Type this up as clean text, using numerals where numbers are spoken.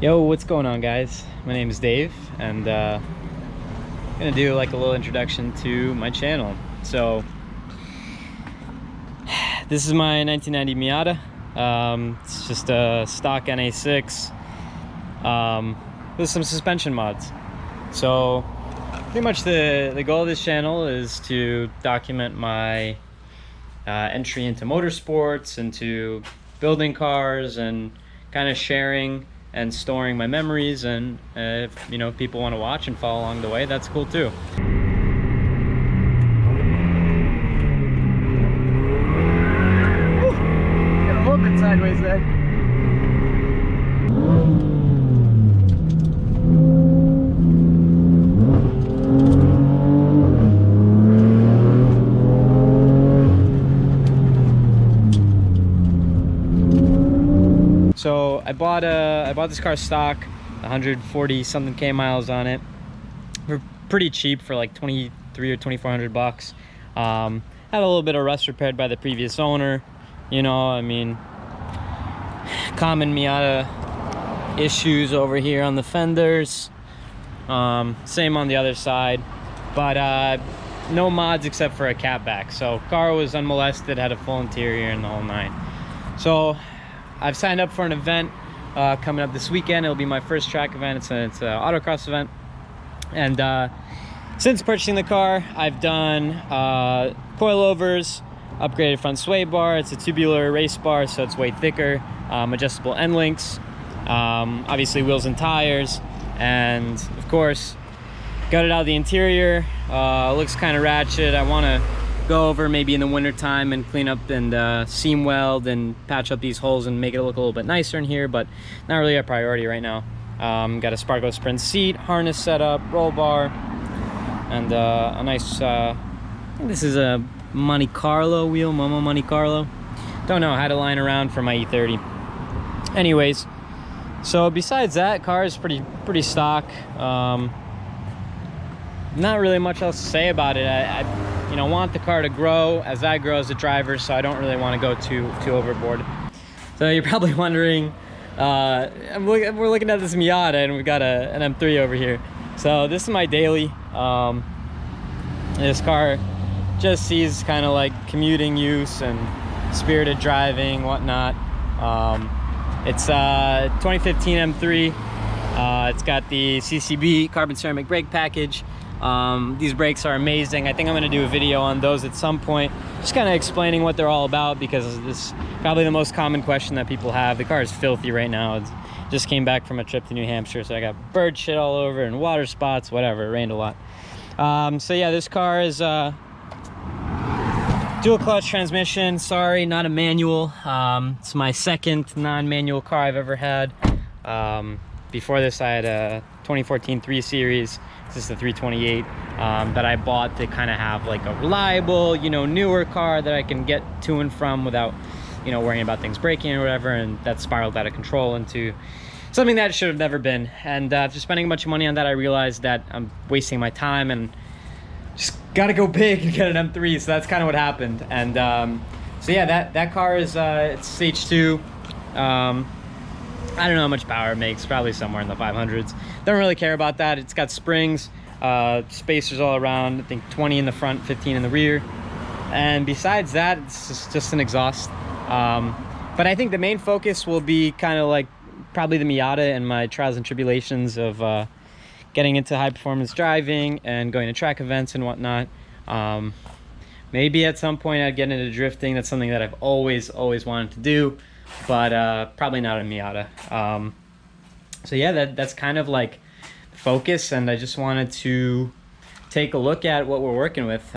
Yo, what's going on, guys? My name is Dave, and I'm gonna do like a little introduction to my channel. So this is my 1990 Miata. It's just a stock NA6 with some suspension mods. So pretty much the goal of this channel is to document my entry into motorsports, into building cars, and kind of sharing and storing my memories. And if people want to watch and follow along the way, that's cool too. Got a little bit sideways there. So I bought this car stock, 140 something K miles on it. We're pretty cheap for like 23 or 2400 bucks. Had a little bit of rust repaired by the previous owner. I mean, common Miata issues over here on the fenders. Same on the other side, but no mods except for a catback. So car was unmolested, had a full interior and the whole nine. So I've signed up for an event coming up this weekend. It'll be my first track event. It's an autocross event. And since purchasing the car, I've done coilovers, upgraded front sway bar. It's a tubular race bar, so it's way thicker. Adjustable end links, obviously wheels and tires, and of course gutted out the interior. Looks kind of ratchet. I want to go over maybe in the winter time and clean up and seam weld and patch up these holes and make it look a little bit nicer in here, but not really a priority right now. Got a Spargo Sprint seat, harness setup, roll bar, and a nice I think this is a Monte Carlo wheel, Momo Monte Carlo. Don't know, had a line around for my E30. Anyways, so besides that, car is pretty stock. Not really much else to say about it. I want the car to grow as I grow as a driver, so I don't really want to go too overboard. So you're probably wondering, we're looking at this Miata and we've got an M3 over here. So this is my daily. This car just sees kind of like commuting use and spirited driving, whatnot. It's 2015 M3. It's got the CCB carbon ceramic brake package. These brakes are amazing. I think I'm going to do a video on those at some point, just kind of explaining what they're all about, because this is probably the most common question that people have. The car is filthy right now. It just came back from a trip to New Hampshire, so I got bird shit all over and water spots, whatever. It rained a lot. So yeah, this car is dual clutch transmission. Sorry, not a manual. It's my second non-manual car I've ever had. Before this, I had a 2014 3 Series. This is the 328 that I bought to kind of have like a reliable, newer car that I can get to and from without, worrying about things breaking or whatever. And that spiraled out of control into something that should have never been. And after spending a bunch of money on that, I realized that I'm wasting my time and just got to go big and get an M3. So that's kind of what happened. And so yeah, that car is it's stage 2. I don't know how much power it makes, probably somewhere in the 500s. Don't really care about that. It's got springs, spacers all around, I think 20 in the front, 15 in the rear. And besides that, it's just an exhaust. But I think the main focus will be kind of like probably the Miata and my trials and tribulations of getting into high performance driving and going to track events and whatnot. Maybe at some point I'd get into drifting. That's something that I've always wanted to do, but probably not a Miata. So yeah, that's kind of like the focus, and I just wanted to take a look at what we're working with.